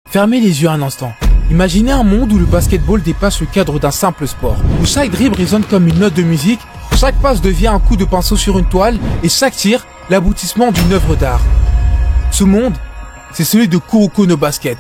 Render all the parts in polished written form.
Fermez les yeux un instant. Imaginez un monde où le basketball dépasse le cadre d'un simple sport, où chaque dribble résonne comme une note de musique, chaque passe devient un coup de pinceau sur une toile et chaque tir, l'aboutissement d'une œuvre d'art. Ce monde, c'est celui de Kuroko no Basket.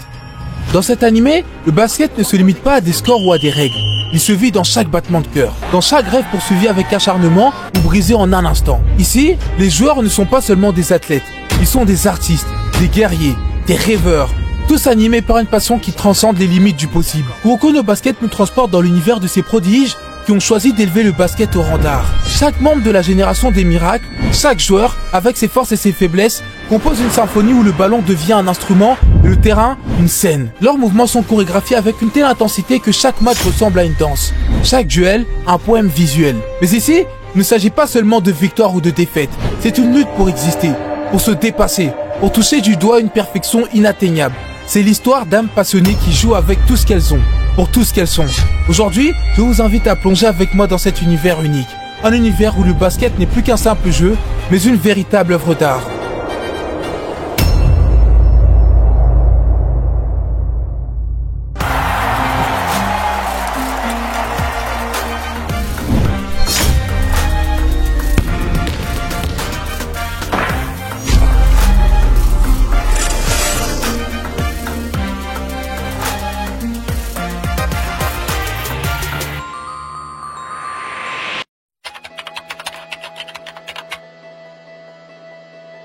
Dans cet animé, le basket ne se limite pas à des scores ou à des règles. Il se vit dans chaque battement de cœur, dans chaque rêve poursuivi avec acharnement ou brisé en un instant. Ici, les joueurs ne sont pas seulement des athlètes, ils sont des artistes, des guerriers, des rêveurs, tous animés par une passion qui transcende les limites du possible. Kuroko no Basket nous transporte dans l'univers de ces prodiges qui ont choisi d'élever le basket au rang d'art. Chaque membre de la génération des miracles, chaque joueur, avec ses forces et ses faiblesses, compose une symphonie où le ballon devient un instrument et le terrain une scène. Leurs mouvements sont chorégraphiés avec une telle intensité que chaque match ressemble à une danse. Chaque duel, un poème visuel. Mais ici, il ne s'agit pas seulement de victoire ou de défaite. C'est une lutte pour exister, pour se dépasser, pour toucher du doigt une perfection inatteignable. C'est l'histoire d'âmes passionnées qui jouent avec tout ce qu'elles ont, pour tout ce qu'elles sont. Aujourd'hui, je vous invite à plonger avec moi dans cet univers unique. Un univers où le basket n'est plus qu'un simple jeu, mais une véritable œuvre d'art.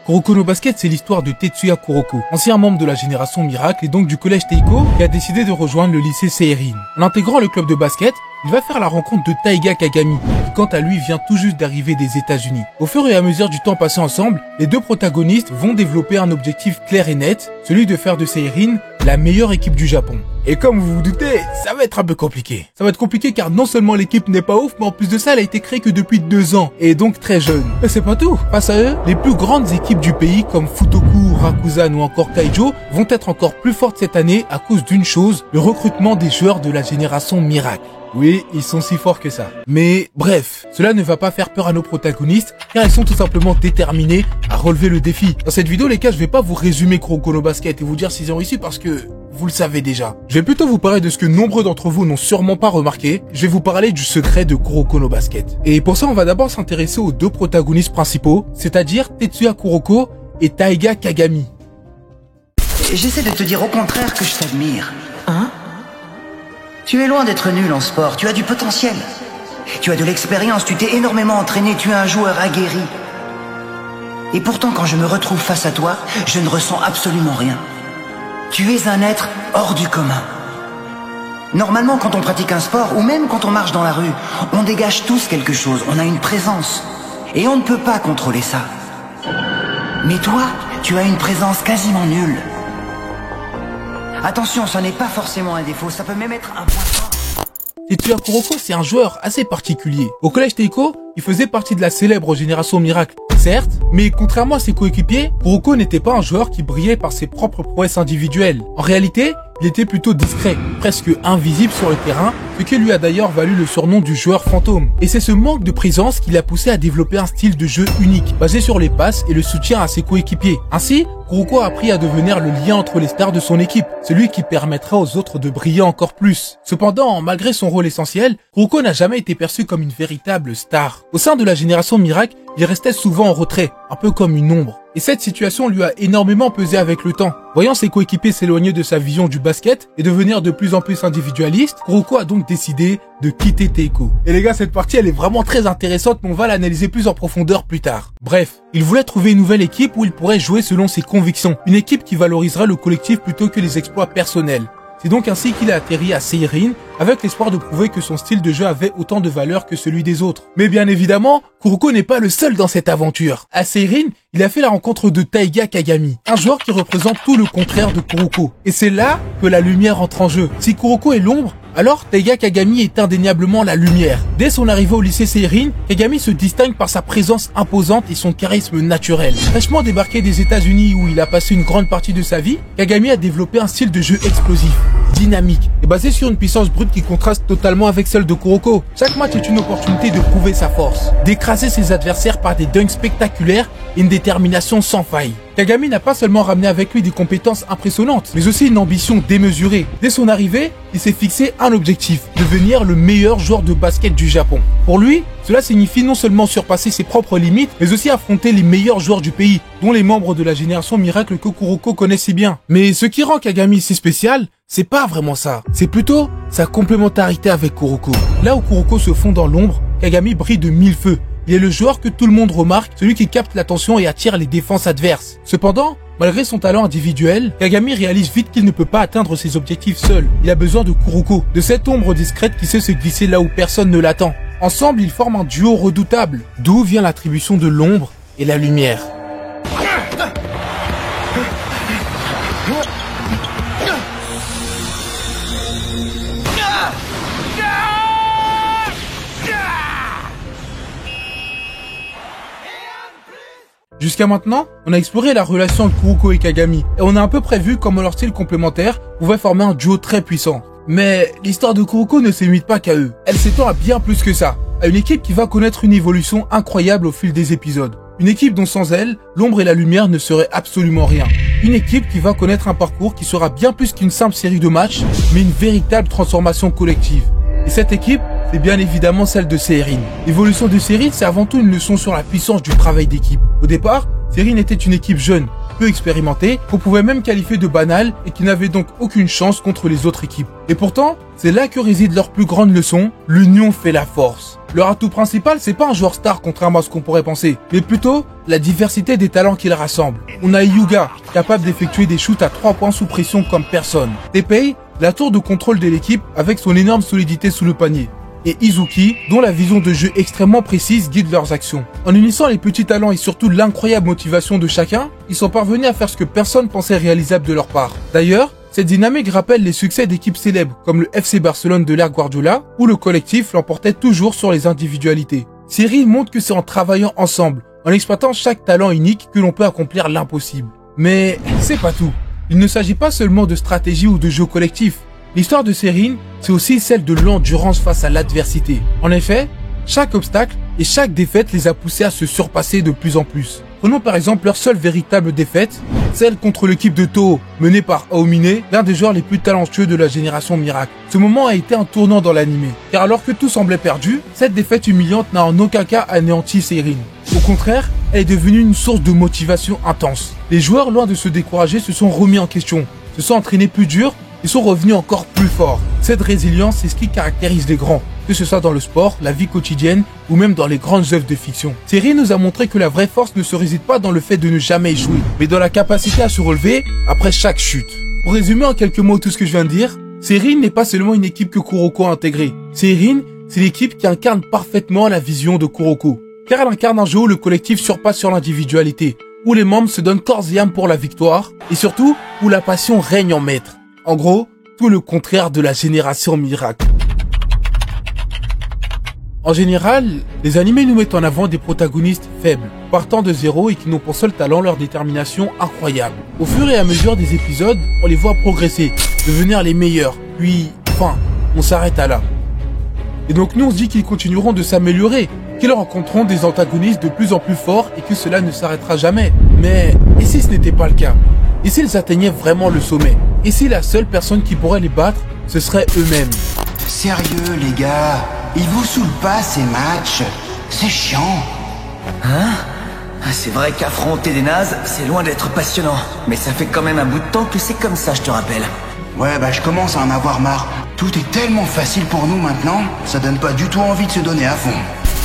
Kuroko no Basket, c'est l'histoire de Tetsuya Kuroko, ancien membre de la génération Miracle et donc du collège Teiko, qui a décidé de rejoindre le lycée Seirin. En intégrant le club de basket, il va faire la rencontre de Taiga Kagami, qui quant à lui vient tout juste d'arriver des États-Unis. Au fur et à mesure du temps passé ensemble, les deux protagonistes vont développer un objectif clair et net, celui de faire de Seirin la meilleure équipe du Japon. Et comme vous vous doutez, ça va être un peu compliqué. Ça va être compliqué car non seulement l'équipe n'est pas ouf, mais en plus de ça, elle a été créée que depuis 2 ans, et donc très jeune. Mais c'est pas tout. Face à eux, les plus grandes équipes du pays, comme Futoku, Rakuzan ou encore Kaijo, vont être encore plus fortes cette année à cause d'une chose, le recrutement des joueurs de la génération Miracle. Oui, ils sont si forts que ça. Mais bref, cela ne va pas faire peur à nos protagonistes, car ils sont tout simplement déterminés à relever le défi. Dans cette vidéo, les gars, je vais pas vous résumer Kuroko no Basket et vous dire s'ils ont réussi parce que vous le savez déjà. Je vais plutôt vous parler de ce que nombreux d'entre vous n'ont sûrement pas remarqué. Je vais vous parler du secret de Kuroko no Basket. Et pour ça, on va d'abord s'intéresser aux deux protagonistes principaux, c'est-à-dire Tetsuya Kuroko et Taiga Kagami. J'essaie de te dire au contraire que je t'admire. Hein? Tu es loin d'être nul en sport, tu as du potentiel. Tu as de l'expérience, tu t'es énormément entraîné, tu es un joueur aguerri. Et pourtant, quand je me retrouve face à toi, je ne ressens absolument rien. Tu es un être hors du commun. Normalement, quand on pratique un sport, ou même quand on marche dans la rue, on dégage tous quelque chose, on a une présence. Et on ne peut pas contrôler ça. Mais toi, tu as une présence quasiment nulle. Attention, ça n'est pas forcément un défaut, ça peut même être un point fort. Tetsuya Kuroko, c'est un joueur assez particulier. Au collège Teiko, il faisait partie de la célèbre génération Miracle, certes, mais contrairement à ses coéquipiers, Kuroko n'était pas un joueur qui brillait par ses propres prouesses individuelles. En réalité, il était plutôt discret, presque invisible sur le terrain, ce qui lui a d'ailleurs valu le surnom du joueur fantôme. Et c'est ce manque de présence qui l'a poussé à développer un style de jeu unique, basé sur les passes et le soutien à ses coéquipiers. Ainsi, Kuroko a appris à devenir le lien entre les stars de son équipe, celui qui permettra aux autres de briller encore plus. Cependant, malgré son rôle essentiel, Kuroko n'a jamais été perçu comme une véritable star. Au sein de la génération Miracle, il restait souvent en retrait, un peu comme une ombre. Et cette situation lui a énormément pesé avec le temps. Voyant ses coéquipiers s'éloigner de sa vision du basket et devenir de plus en plus individualiste, Kuroko a donc décidé de quitter Teiko. Et les gars, cette partie elle est vraiment très intéressante, mais on va l'analyser plus en profondeur plus tard. Bref, il voulait trouver une nouvelle équipe où il pourrait jouer selon ses convictions. Une équipe qui valoriserait le collectif plutôt que les exploits personnels. C'est donc ainsi qu'il a atterri à Seirin, avec l'espoir de prouver que son style de jeu avait autant de valeur que celui des autres. Mais bien évidemment, Kuroko n'est pas le seul dans cette aventure. À Seirin, il a fait la rencontre de Taiga Kagami, un joueur qui représente tout le contraire de Kuroko. Et c'est là que la lumière entre en jeu. Si Kuroko est l'ombre, alors Taiga Kagami est indéniablement la lumière. Dès son arrivée au lycée Seirin, Kagami se distingue par sa présence imposante et son charisme naturel. Fraîchement débarqué des États-Unis où il a passé une grande partie de sa vie, Kagami a développé un style de jeu explosif, dynamique et basé sur une puissance brute qui contraste totalement avec celle de Kuroko. Chaque match est une opportunité de prouver sa force, d'écraser ses adversaires par des dunks spectaculaires et une détermination sans faille. Kagami n'a pas seulement ramené avec lui des compétences impressionnantes, mais aussi une ambition démesurée. Dès son arrivée, il s'est fixé un objectif, devenir le meilleur joueur de basket du Japon. Pour lui, cela signifie non seulement surpasser ses propres limites, mais aussi affronter les meilleurs joueurs du pays, dont les membres de la génération miracle que Kuroko connaît si bien. Mais ce qui rend Kagami si spécial, c'est pas vraiment ça. C'est plutôt sa complémentarité avec Kuroko. Là où Kuroko se fond dans l'ombre, Kagami brille de mille feux. Il est le joueur que tout le monde remarque, celui qui capte l'attention et attire les défenses adverses. Cependant, malgré son talent individuel, Kagami réalise vite qu'il ne peut pas atteindre ses objectifs seul. Il a besoin de Kuroko, de cette ombre discrète qui sait se glisser là où personne ne l'attend. Ensemble, ils forment un duo redoutable, d'où vient l'attribution de l'ombre et la lumière. Jusqu'à maintenant, on a exploré la relation entre Kuroko et Kagami, et on a un peu prévu comment leur style complémentaire pouvait former un duo très puissant. Mais l'histoire de Kuroko ne se limite pas qu'à eux. Elle s'étend à bien plus que ça, à une équipe qui va connaître une évolution incroyable au fil des épisodes. Une équipe dont sans elle, l'ombre et la lumière ne seraient absolument rien. Une équipe qui va connaître un parcours qui sera bien plus qu'une simple série de matchs, mais une véritable transformation collective. Et cette équipe, c'est bien évidemment celle de Seirin. L'évolution de Seirin, c'est avant tout une leçon sur la puissance du travail d'équipe. Au départ, Seirin était une équipe jeune, peu expérimentée, qu'on pouvait même qualifier de banale et qui n'avait donc aucune chance contre les autres équipes. Et pourtant, c'est là que réside leur plus grande leçon, l'union fait la force. Leur atout principal, c'est pas un joueur star contrairement à ce qu'on pourrait penser, mais plutôt la diversité des talents qu'ils rassemblent. On a Hyuga, capable d'effectuer des shoots à 3 points sous pression comme personne. Teppei, la tour de contrôle de l'équipe avec son énorme solidité sous le panier. Et Izuki, dont la vision de jeu extrêmement précise guide leurs actions. En unissant les petits talents et surtout l'incroyable motivation de chacun, ils sont parvenus à faire ce que personne pensait réalisable de leur part. D'ailleurs, cette dynamique rappelle les succès d'équipes célèbres comme le FC Barcelone de l'ère Guardiola, où le collectif l'emportait toujours sur les individualités. Seirin montre que c'est en travaillant ensemble, en exploitant chaque talent unique que l'on peut accomplir l'impossible. Mais c'est pas tout. Il ne s'agit pas seulement de stratégie ou de jeu collectif. L'histoire de Seirin, c'est aussi celle de l'endurance face à l'adversité. En effet, chaque obstacle et chaque défaite les a poussés à se surpasser de plus en plus. Prenons par exemple leur seule véritable défaite, celle contre l'équipe de Toho, menée par Aomine, l'un des joueurs les plus talentueux de la génération miracle. Ce moment a été un tournant dans l'anime, car alors que tout semblait perdu, cette défaite humiliante n'a en aucun cas anéanti Seirin. Au contraire, elle est devenue une source de motivation intense. Les joueurs, loin de se décourager, se sont remis en question, se sont entraînés plus dur, et sont revenus encore plus forts. Cette résilience, c'est ce qui caractérise les grands, que ce soit dans le sport, la vie quotidienne ou même dans les grandes œuvres de fiction. Seirin nous a montré que la vraie force ne se réside pas dans le fait de ne jamais échouer, mais dans la capacité à se relever après chaque chute. Pour résumer en quelques mots tout ce que je viens de dire, Seirin n'est pas seulement une équipe que Kuroko a intégrée. Seirin, c'est l'équipe qui incarne parfaitement la vision de Kuroko. Car elle incarne un jeu où le collectif surpasse sur l'individualité, où les membres se donnent corps et âme pour la victoire, et surtout, où la passion règne en maître. En gros, tout le contraire de la génération miracle. En général, les animés nous mettent en avant des protagonistes faibles, partant de zéro et qui n'ont pour seul talent leur détermination incroyable. Au fur et à mesure des épisodes, on les voit progresser, devenir les meilleurs, puis, enfin, on s'arrête à là. Et donc nous on se dit qu'ils continueront de s'améliorer, qu'ils rencontreront des antagonistes de plus en plus forts et que cela ne s'arrêtera jamais. Mais, et si ce n'était pas le cas? Et s'ils atteignaient vraiment le sommet? Et si la seule personne qui pourrait les battre, ce serait eux-mêmes? Sérieux, les gars, ils vous saoulent pas ces matchs? C'est chiant. Hein? C'est vrai qu'affronter des nazes, c'est loin d'être passionnant. Mais ça fait quand même un bout de temps que c'est comme ça, je te rappelle. Ouais, bah je commence à en avoir marre. Tout est tellement facile pour nous maintenant, ça donne pas du tout envie de se donner à fond.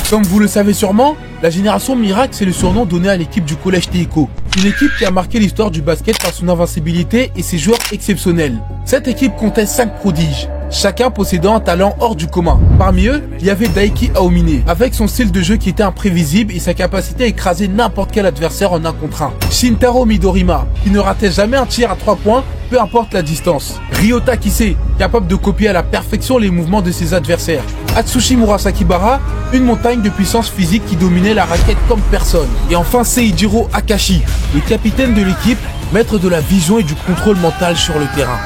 Comme vous le savez sûrement, la génération miracle, c'est le surnom donné à l'équipe du collège Teiko. Une équipe qui a marqué l'histoire du basket par son invincibilité et ses joueurs exceptionnels. Cette équipe comptait 5 prodiges, chacun possédant un talent hors du commun. Parmi eux, il y avait Daiki Aomine, avec son style de jeu qui était imprévisible et sa capacité à écraser n'importe quel adversaire en 1 contre 1. Shintaro Midorima, qui ne ratait jamais un tir à 3 points, peu importe la distance. Ryota Kise, capable de copier à la perfection les mouvements de ses adversaires. Atsushi Murasakibara, une montagne de puissance physique qui dominait la raquette comme personne. Et enfin Seijiro Akashi, le capitaine de l'équipe, maître de la vision et du contrôle mental sur le terrain.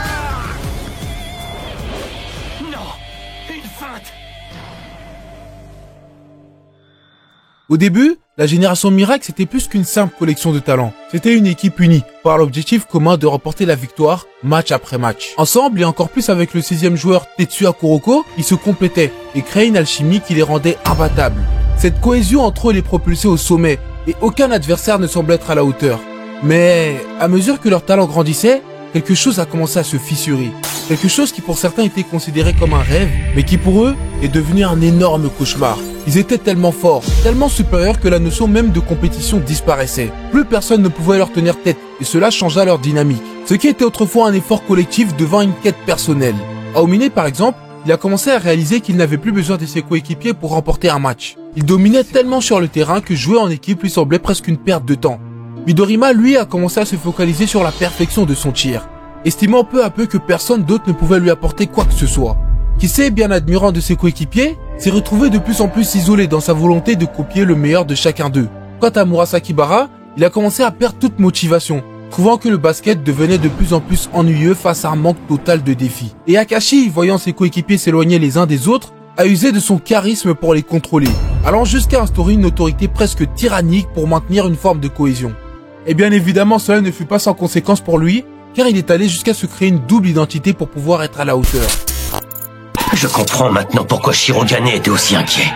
Au début, la génération Miracle c'était plus qu'une simple collection de talents. C'était une équipe unie par l'objectif commun de remporter la victoire match après match. Ensemble et encore plus avec le 6e joueur Tetsuya Kuroko, ils se complétaient et créaient une alchimie qui les rendait imbattables. Cette cohésion entre eux les propulsait au sommet et aucun adversaire ne semblait être à la hauteur. Mais à mesure que leur talent grandissait, quelque chose a commencé à se fissurer. Quelque chose qui pour certains était considéré comme un rêve, mais qui pour eux est devenu un énorme cauchemar. Ils étaient tellement forts, tellement supérieurs que la notion même de compétition disparaissait. Plus personne ne pouvait leur tenir tête, et cela changea leur dynamique. Ce qui était autrefois un effort collectif devint une quête personnelle. Aomine par exemple, il a commencé à réaliser qu'il n'avait plus besoin de ses coéquipiers pour remporter un match. Il dominait tellement sur le terrain que jouer en équipe lui semblait presque une perte de temps. Midorima, lui, a commencé à se focaliser sur la perfection de son tir, estimant peu à peu que personne d'autre ne pouvait lui apporter quoi que ce soit. Kisei, bien admirant de ses coéquipiers, s'est retrouvé de plus en plus isolé dans sa volonté de copier le meilleur de chacun d'eux. Quant à Murasaki Bara, il a commencé à perdre toute motivation, trouvant que le basket devenait de plus en plus ennuyeux face à un manque total de défis. Et Akashi, voyant ses coéquipiers s'éloigner les uns des autres, a usé de son charisme pour les contrôler, allant jusqu'à instaurer une autorité presque tyrannique pour maintenir une forme de cohésion. Et bien évidemment, cela ne fut pas sans conséquence pour lui, car il est allé jusqu'à se créer une double identité pour pouvoir être à la hauteur. Je comprends maintenant pourquoi Shirogane était aussi inquiet.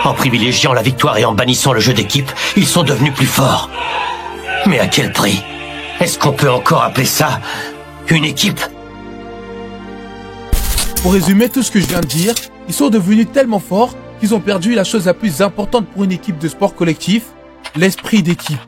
En privilégiant la victoire et en bannissant le jeu d'équipe, ils sont devenus plus forts. Mais à quel prix? Est-ce qu'on peut encore appeler ça une équipe? Pour résumer tout ce que je viens de dire, ils sont devenus tellement forts qu'ils ont perdu la chose la plus importante pour une équipe de sport collectif, l'esprit d'équipe.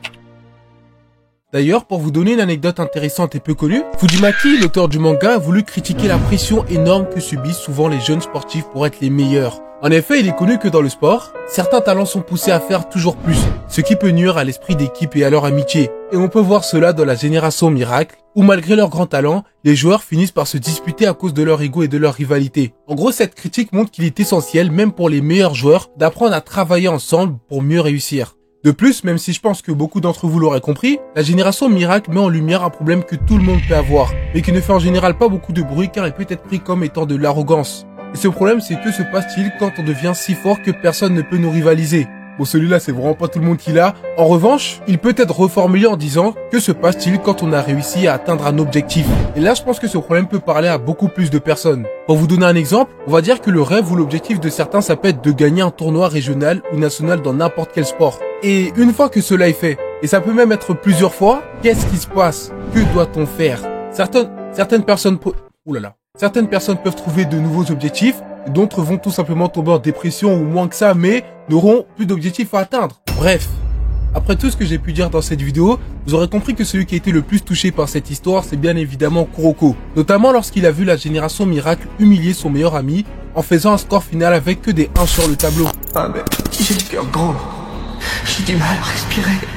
D'ailleurs, pour vous donner une anecdote intéressante et peu connue, Fujimaki, l'auteur du manga, a voulu critiquer la pression énorme que subissent souvent les jeunes sportifs pour être les meilleurs. En effet, il est connu que dans le sport, certains talents sont poussés à faire toujours plus, ce qui peut nuire à l'esprit d'équipe et à leur amitié. Et on peut voir cela dans la génération Miracle, où malgré leur grand talent, les joueurs finissent par se disputer à cause de leur ego et de leur rivalité. En gros, cette critique montre qu'il est essentiel, même pour les meilleurs joueurs, d'apprendre à travailler ensemble pour mieux réussir. De plus, même si je pense que beaucoup d'entre vous l'auraient compris, la génération Miracle met en lumière un problème que tout le monde peut avoir, mais qui ne fait en général pas beaucoup de bruit car il peut être pris comme étant de l'arrogance. Et ce problème, c'est que se passe-t-il quand on devient si fort que personne ne peut nous rivaliser? Bon, celui-là, c'est vraiment pas tout le monde qui l'a. En revanche, il peut être reformulé en disant que se passe-t-il quand on a réussi à atteindre un objectif? Et là, je pense que ce problème peut parler à beaucoup plus de personnes. Pour vous donner un exemple, on va dire que le rêve ou l'objectif de certains, ça peut être de gagner un tournoi régional ou national dans n'importe quel sport. Et une fois que cela est fait, et ça peut même être plusieurs fois, qu'est-ce qui se passe? Que doit-on faire? Certaines personnes peuvent trouver de nouveaux objectifs, d'autres vont tout simplement tomber en dépression ou moins que ça, mais n'auront plus d'objectifs à atteindre. Bref, après tout ce que j'ai pu dire dans cette vidéo, vous aurez compris que celui qui a été le plus touché par cette histoire, c'est bien évidemment Kuroko. Notamment lorsqu'il a vu la génération Miracle humilier son meilleur ami en faisant un score final avec que des 1 sur le tableau. Ah mais j'ai le cœur gros. J'ai du mal à respirer.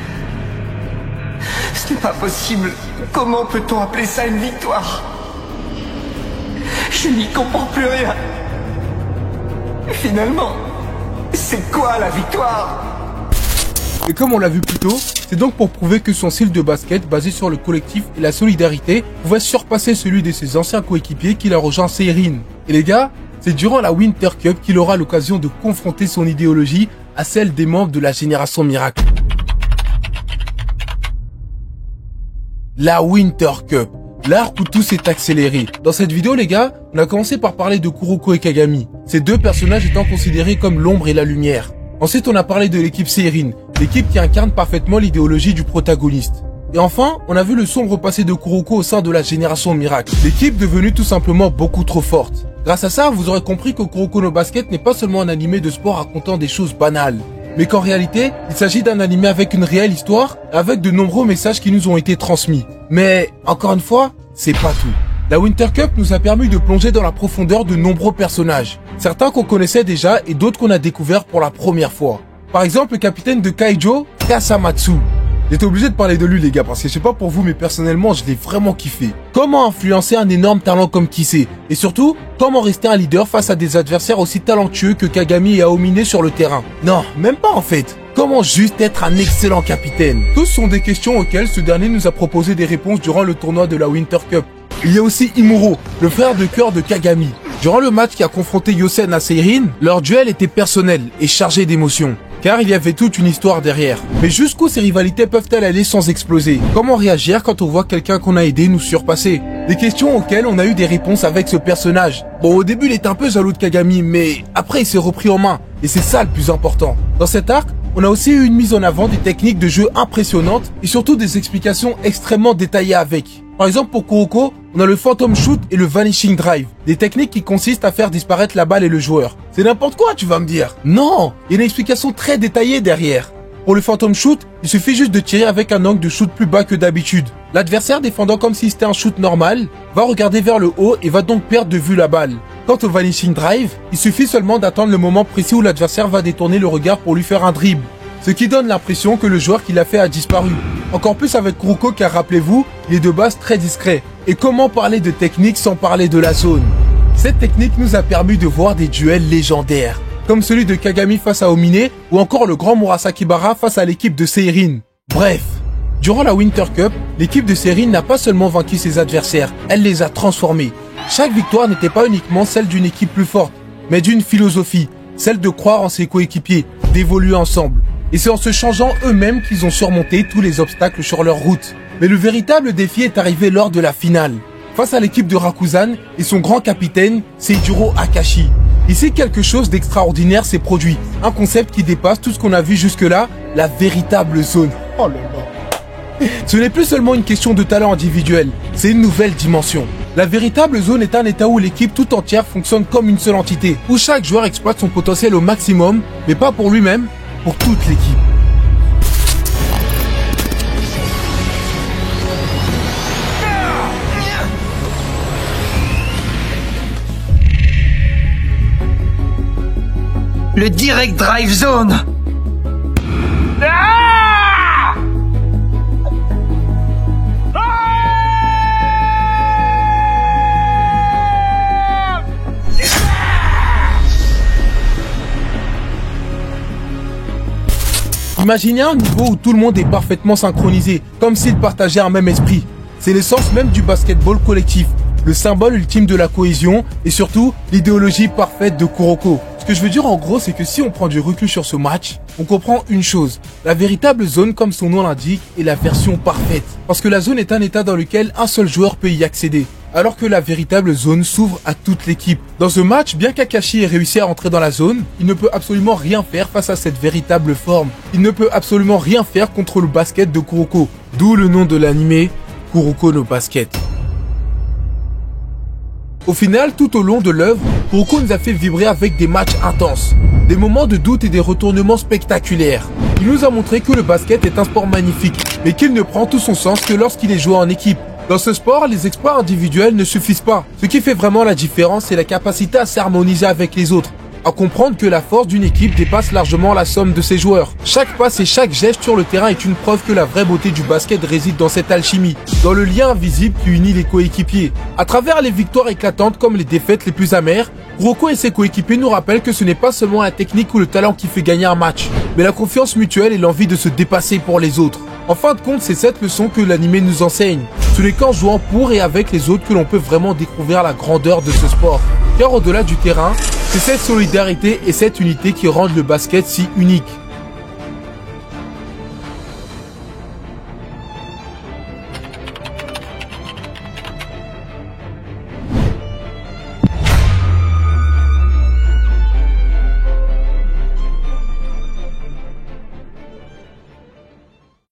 Ce n'est pas possible. Comment peut-on appeler ça une victoire? Je n'y comprends plus rien. Finalement, c'est quoi la victoire? Et comme on l'a vu plus tôt, c'est donc pour prouver que son style de basket basé sur le collectif et la solidarité pouvait surpasser celui de ses anciens coéquipiers qu'il a rejoint Seirin. Et les gars, c'est durant la Winter Cup qu'il aura l'occasion de confronter son idéologie à celle des membres de la génération Miracle. La Winter Cup, l'arc où tout s'est accéléré. Dans cette vidéo les gars, on a commencé par parler de Kuroko et Kagami, ces deux personnages étant considérés comme l'ombre et la lumière. Ensuite on a parlé de l'équipe Seirin, l'équipe qui incarne parfaitement l'idéologie du protagoniste. Et enfin, on a vu le sombre passé de Kuroko au sein de la génération Miracle, l'équipe devenue tout simplement beaucoup trop forte. Grâce à ça, vous aurez compris que Kuroko no Basket n'est pas seulement un animé de sport racontant des choses banales, mais qu'en réalité, il s'agit d'un animé avec une réelle histoire, avec de nombreux messages qui nous ont été transmis. Mais, encore une fois, c'est pas tout. La Winter Cup nous a permis de plonger dans la profondeur de nombreux personnages. Certains qu'on connaissait déjà et d'autres qu'on a découverts pour la première fois. Par exemple, le capitaine de Kaijo, Kasamatsu. J'étais obligé de parler de lui les gars, parce que je sais pas pour vous, mais personnellement, je l'ai vraiment kiffé. Comment influencer un énorme talent comme Kisei? Et surtout, comment rester un leader face à des adversaires aussi talentueux que Kagami et Aomine sur le terrain? Non, même pas en fait. Comment juste être un excellent capitaine? Tous sont des questions auxquelles ce dernier nous a proposé des réponses durant le tournoi de la Winter Cup. Il y a aussi Imuro, le frère de cœur de Kagami. Durant le match qui a confronté Yosen à Seirin, leur duel était personnel et chargé d'émotions. car il y avait toute une histoire derrière. Mais jusqu'où ces rivalités peuvent-elles aller sans exploser? Comment réagir quand on voit quelqu'un qu'on a aidé nous surpasser? Des questions auxquelles on a eu des réponses avec ce personnage. Bon, au début il était un peu jaloux de Kagami, mais après il s'est repris en main, et c'est ça le plus important. Dans cet arc, on a aussi eu une mise en avant des techniques de jeu impressionnantes et surtout des explications extrêmement détaillées avec. Par exemple pour Kuroko, on a le Phantom Shoot et le Vanishing Drive, des techniques qui consistent à faire disparaître la balle et le joueur. C'est n'importe quoi, tu vas me dire. Non, il y a une explication très détaillée derrière. Pour le Phantom Shoot, il suffit juste de tirer avec un angle de shoot plus bas que d'habitude. L'adversaire défendant comme si c'était un shoot normal, va regarder vers le haut et va donc perdre de vue la balle. Quant au Vanishing Drive, il suffit seulement d'attendre le moment précis où l'adversaire va détourner le regard pour lui faire un dribble. Ce qui donne l'impression que le joueur qui l'a fait a disparu. Encore plus avec Kuroko car rappelez-vous, il est de base très discret. Et comment parler de technique sans parler de la zone? Cette technique nous a permis de voir des duels légendaires, comme celui de Kagami face à Omine ou encore le grand Murasakibara face à l'équipe de Seirin. Bref, durant la Winter Cup, l'équipe de Seirin n'a pas seulement vaincu ses adversaires, elle les a transformés. Chaque victoire n'était pas uniquement celle d'une équipe plus forte, mais d'une philosophie, celle de croire en ses coéquipiers, d'évoluer ensemble. Et c'est en se changeant eux-mêmes qu'ils ont surmonté tous les obstacles sur leur route. Mais le véritable défi est arrivé lors de la finale, face à l'équipe de Rakuzan et son grand capitaine, Seijuro Akashi. Ici, quelque chose d'extraordinaire s'est produit, un concept qui dépasse tout ce qu'on a vu jusque-là, la véritable zone. Oh là là. Ce n'est plus seulement une question de talent individuel, c'est une nouvelle dimension. La véritable zone est un état où l'équipe tout entière fonctionne comme une seule entité, où chaque joueur exploite son potentiel au maximum, mais pas pour lui-même, pour toute l'équipe. Le Direct Drive Zone. Imaginez un niveau où tout le monde est parfaitement synchronisé, comme s'ils partageaient un même esprit. C'est l'essence même du basketball collectif, le symbole ultime de la cohésion et surtout l'idéologie parfaite de Kuroko. Ce que je veux dire en gros, c'est que si on prend du recul sur ce match, on comprend une chose. La véritable zone, comme son nom l'indique, est la version parfaite. Parce que la zone est un état dans lequel un seul joueur peut y accéder. Alors que la véritable zone s'ouvre à toute l'équipe. Dans ce match, bien qu'Akashi ait réussi à rentrer dans la zone, il ne peut absolument rien faire face à cette véritable forme. Il ne peut absolument rien faire contre le basket de Kuroko. D'où le nom de l'anime, Kuroko no Basket. Au final, tout au long de l'œuvre, Kuroko nous a fait vibrer avec des matchs intenses, des moments de doute et des retournements spectaculaires. Il nous a montré que le basket est un sport magnifique, mais qu'il ne prend tout son sens que lorsqu'il est joué en équipe. Dans ce sport, les exploits individuels ne suffisent pas. Ce qui fait vraiment la différence, c'est la capacité à s'harmoniser avec les autres, à comprendre que la force d'une équipe dépasse largement la somme de ses joueurs. Chaque passe et chaque geste sur le terrain est une preuve que la vraie beauté du basket réside dans cette alchimie, dans le lien invisible qui unit les coéquipiers. À travers les victoires éclatantes comme les défaites les plus amères, Kuroko et ses coéquipiers nous rappellent que ce n'est pas seulement la technique ou le talent qui fait gagner un match, mais la confiance mutuelle et l'envie de se dépasser pour les autres. En fin de compte, c'est cette leçon que l'anime nous enseigne. Ce n'est qu'en jouant pour et avec les autres que l'on peut vraiment découvrir la grandeur de ce sport. Car au-delà du terrain, c'est cette solidarité et cette unité qui rendent le basket si unique.